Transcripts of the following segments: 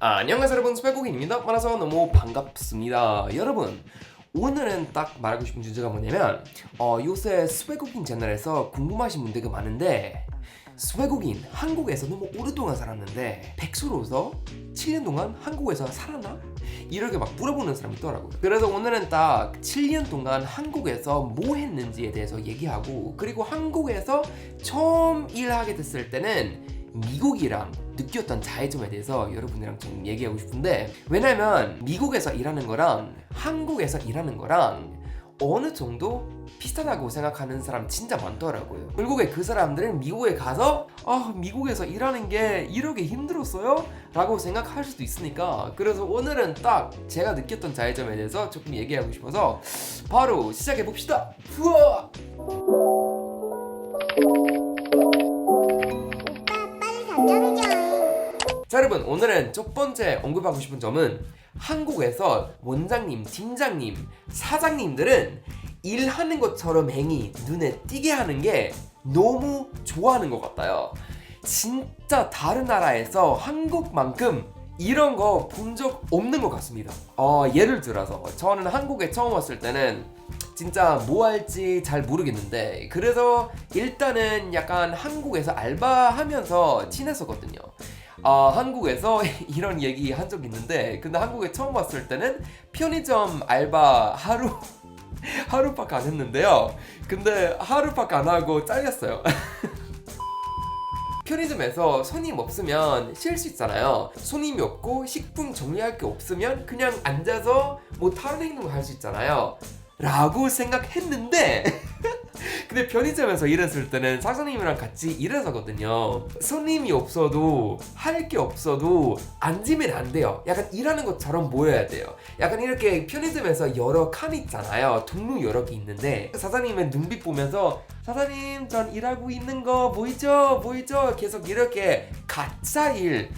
안녕하세요 여러분, 스펙고객입니다. 만나서 너무 반갑습니다. 여러분, 오늘은 딱 말하고 싶은 주제가 뭐냐면 요새 스웨고긴 채널에서 궁금하신 분들이 많은데, 스웨고긴 한국에서 너무 오랫동안 살았는데 백수로서 7년 동안 한국에서 살았나? 이렇게 막 물어보는 사람이 있더라고요. 그래서 오늘은 딱 7년 동안 한국에서 뭐 했는지에 대해서 얘기하고, 그리고 한국에서 처음 일하게 됐을 때는 미국이랑 느꼈던 차이점에 대해서 여러분이랑 좀 얘기하고 싶은데, 왜냐면 미국에서 일하는 거랑 한국에서 일하는 거랑 어느 정도 비슷하다고 생각하는 사람 진짜 많더라고요. 결국에 그 사람들은 미국에 가서 미국에서 일하는 게 이렇게 힘들었어요? 라고 생각할 수도 있으니까, 그래서 오늘은 딱 제가 느꼈던 차이점에 대해서 조금 얘기하고 싶어서 바로 시작해 봅시다. 후아! 자, 여러분, 오늘은 첫 번째 언급하고 싶은 점은 한국에서 원장님, 팀장님, 사장님들은 일하는 것처럼 행위 눈에 띄게 하는 게 너무 좋아하는 것 같아요. 진짜 다른 나라에서 한국만큼 이런 거 본 적 없는 것 같습니다. 예를 들어서 저는 한국에 처음 왔을 때는 진짜 뭐 할지 잘 모르겠는데, 그래서 일단은 약간 한국에서 알바하면서 지냈었거든요. 한국에서 이런 얘기 한 적 있는데, 근데 한국에 처음 왔을 때는 편의점 알바 하루밖에 안 했는데요. 근데 하루밖에 안 하고 잘렸어요. 편의점에서 손님 없으면 쉴 수 있잖아요. 손님이 없고 식품 정리할 게 없으면 그냥 앉아서 뭐 다른 행동을 할 수 있잖아요 라고 생각했는데 근데 편의점에서 일했을 때는 사장님이랑 같이 일해서거든요. 손님이 없어도 할 게 없어도 앉으면 안 돼요. 약간 일하는 것처럼 보여야 돼요. 약간 이렇게 편의점에서 여러 칸 있잖아요. 통로 여러 개 있는데 사장님의 눈빛 보면서 사장님 전 일하고 있는 거 보이죠? 보이죠? 계속 이렇게 가짜 일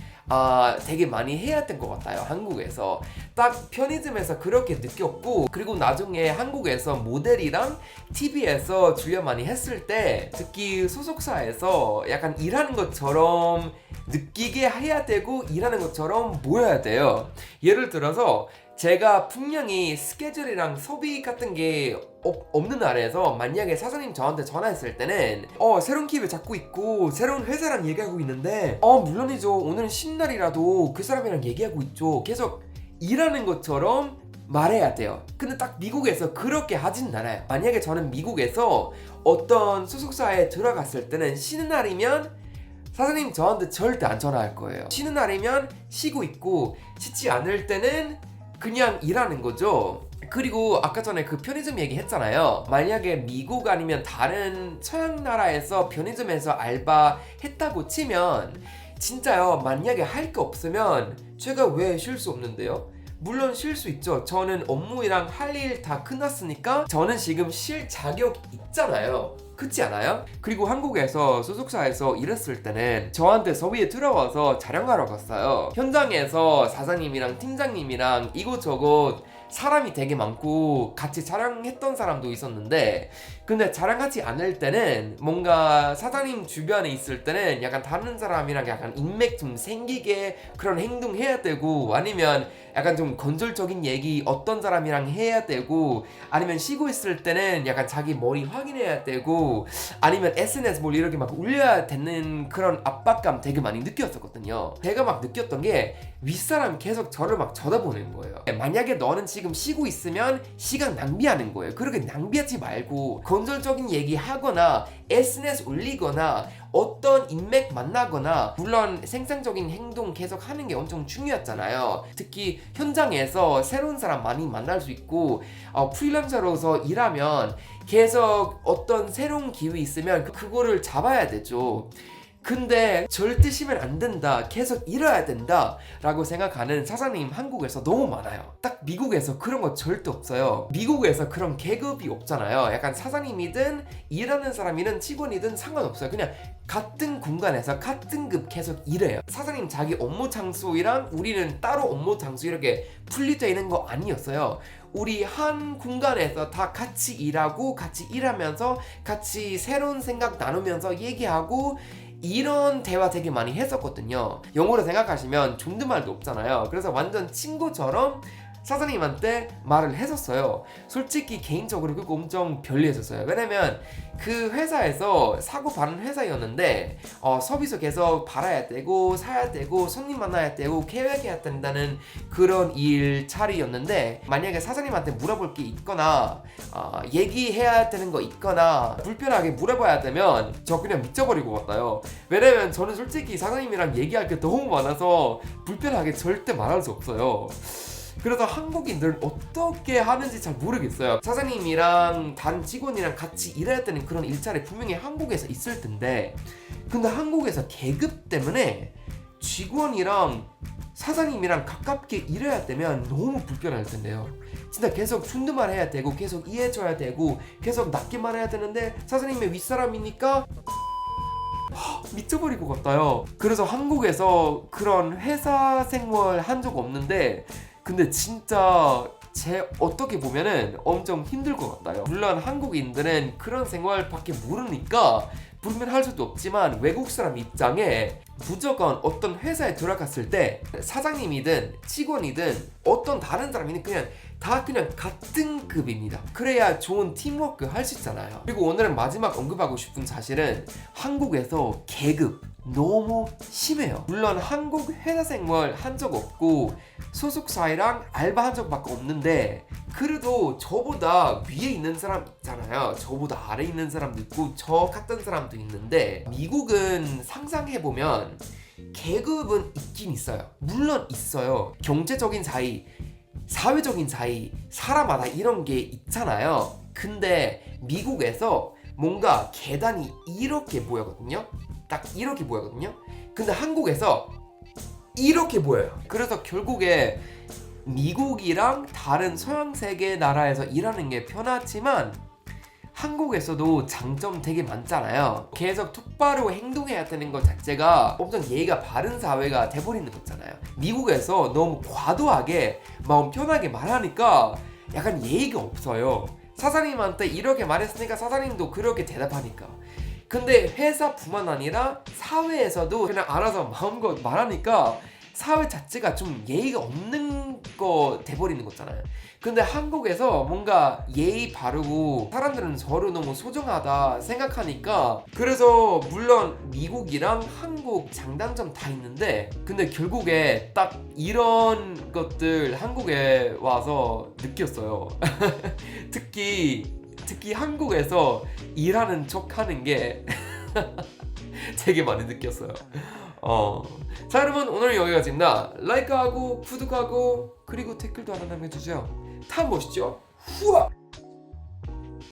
되게 많이 해야 될 것 같아요. 한국에서 딱 편의점에서 그렇게 느꼈고, 그리고 나중에 한국에서 모델이랑 TV에서 출연 많이 했을 때 특히 소속사에서 약간 일하는 것처럼 느끼게 해야 되고 일하는 것처럼 보여야 돼요. 예를 들어서 제가 분명히 스케줄이랑 소비 같은 게 없는 날에서 만약에 사장님 저한테 전화했을 때는 새로운 기회 잡고 있고 새로운 회사랑 얘기하고 있는데 물론이죠, 오늘은 쉰 날이라도 그 사람이랑 얘기하고 있죠, 계속 일하는 것처럼 말해야 돼요. 근데 딱 미국에서 그렇게 하진 않아요. 만약에 저는 미국에서 어떤 소속사에 들어갔을 때는 쉬는 날이면 사장님 저한테 절대 안 전화할 거예요. 쉬는 날이면 쉬고 있고, 쉬지 않을 때는 그냥 일하는 거죠. 그리고 아까 전에 그 편의점 얘기했잖아요. 만약에 미국 아니면 다른 서양 나라에서 편의점에서 알바 했다고 치면 진짜요, 만약에 할 게 없으면 제가 왜 쉴 수 없는데요? 물론 쉴 수 있죠. 저는 업무랑 할 일 다 끝났으니까 저는 지금 쉴 자격 있잖아요. 그렇지 않아요? 그리고 한국에서 소속사에서 일했을 때는 저한테 서비에 들어와서 촬영하러 갔어요. 현장에서 사장님이랑 팀장님이랑 이곳저곳 사람이 되게 많고 같이 촬영했던 사람도 있었는데, 근데 촬영하지 않을 때는 뭔가 사장님 주변에 있을 때는 약간 다른 사람이랑 약간 인맥 좀 생기게 그런 행동 해야 되고, 아니면 약간 좀 건설적인 얘기 어떤 사람이랑 해야 되고, 아니면 쉬고 있을 때는 약간 자기 머리 확인해야 되고, 아니면 SNS 뭘 이렇게 막 올려야 되는 그런 압박감 되게 많이 느꼈었거든요. 제가 막 느꼈던 게 윗사람 계속 저를 막 쳐다보는 거예요. 만약에 너는 지금 쉬고 있으면 시간 낭비하는 거예요. 그렇게 낭비하지 말고 건설적인 얘기 하거나 SNS 올리거나 어떤 인맥 만나거나, 물론 생산적인 행동 계속 하는 게 엄청 중요했잖아요. 특히 현장에서 새로운 사람 많이 만날 수 있고, 프리랜서로서 일하면 계속 어떤 새로운 기회 있으면 그거를 잡아야 되죠. 근데 절대 쉬면 안 된다, 계속 일해야 된다 라고 생각하는 사장님 한국에서 너무 많아요. 딱 미국에서 그런 거 절대 없어요. 미국에서 그런 계급이 없잖아요. 약간 사장님이든 일하는 사람이든 직원이든 상관없어요. 그냥 같은 공간에서 같은 급 계속 일해요. 사장님 자기 업무 장소랑 우리는 따로 업무 장소 이렇게 분리되어 있는 거 아니었어요. 우리 한 공간에서 다 같이 일하고 같이 일하면서 같이 새로운 생각 나누면서 얘기하고 이런 대화 되게 많이 했었거든요. 영어로 생각하시면 존댓말도 없잖아요. 그래서 완전 친구처럼 사장님한테 말을 했었어요. 솔직히 개인적으로 그거 엄청 별로였었어요. 왜냐면 그 회사에서 사고 파는 회사였는데 서비스 계속 팔아야 되고 사야 되고 손님 만나야 되고 계획해야 된다는 그런 일자리였는데, 만약에 사장님한테 물어볼 게 있거나 얘기해야 되는 거 있거나 불편하게 물어봐야 되면 저 그냥 미쳐버리고 갔어요. 왜냐면 저는 솔직히 사장님이랑 얘기할 게 너무 많아서 불편하게 절대 말할 수 없어요. 그래서 한국인들은 어떻게 하는지 잘 모르겠어요. 사장님이랑 다른 직원이랑 같이 일해야 되는 그런 일자리 분명히 한국에서 있을 텐데, 근데 한국에서 계급 때문에 직원이랑 사장님이랑 가깝게 일해야 되면 너무 불편할 텐데요. 진짜 계속 존댓말 해야 되고 계속 이해해줘야 되고 계속 낮게 말해야 되는데 사장님의 윗사람이니까 미쳐버릴 것 같아요. 그래서 한국에서 그런 회사 생활 한 적 없는데, 근데 진짜 어떻게 보면은 엄청 힘들 것 같아요. 물론 한국인들은 그런 생활밖에 모르니까 불면할 수도 없지만, 외국 사람 입장에 무조건 어떤 회사에 들어갔을 때 사장님이든 직원이든 어떤 다른 사람이든 그냥 같은 급입니다. 그래야 좋은 팀워크 할 수 있잖아요. 그리고 오늘은 마지막 언급하고 싶은 사실은 한국에서 계급 너무 심해요. 물론 한국 회사 생활 한 적 없고 소속사랑 알바 한 적밖에 없는데, 그래도 저보다 위에 있는 사람 있잖아요. 저보다 아래 있는 사람도 있고 저 같은 사람도 있는데, 미국은 상상해보면 계급은 있긴 있어요. 물론 있어요. 경제적인 차이, 사회적인 차이, 사람마다 이런 게 있잖아요. 근데 미국에서 뭔가 계단이 이렇게 보이거든요. 딱 이렇게 보이거든요. 근데 한국에서 이렇게 보여요. 그래서 결국에 미국이랑 다른 서양 세계 나라에서 일하는 게 편하지만 한국에서도 장점 되게 많잖아요. 계속 똑바로 행동해야 되는 것 자체가 엄청 예의가 바른 사회가 돼버리는 거잖아요. 미국에서 너무 과도하게 마음 편하게 말하니까 약간 예의가 없어요. 사장님한테 이렇게 말했으니까 사장님도 그렇게 대답하니까. 근데 회사뿐만 아니라 사회에서도 그냥 알아서 마음껏 말하니까 사회 자체가 좀 예의가 없는 거 돼버리는 거잖아요. 근데 한국에서 뭔가 예의 바르고 사람들은 서로 너무 소중하다 생각하니까, 그래서 물론 미국이랑 한국 장단점 다 있는데, 근데 결국에 딱 이런 것들 한국에 와서 느꼈어요. 특히 한국에서 일하는 척 하는 게 되게 많이 느꼈어요. 자, 여러분 오늘 여기까지입니다. 라이크하고 구독하고 그리고 댓글도 하나 남겨주세요. 다음 보시죠. 후아!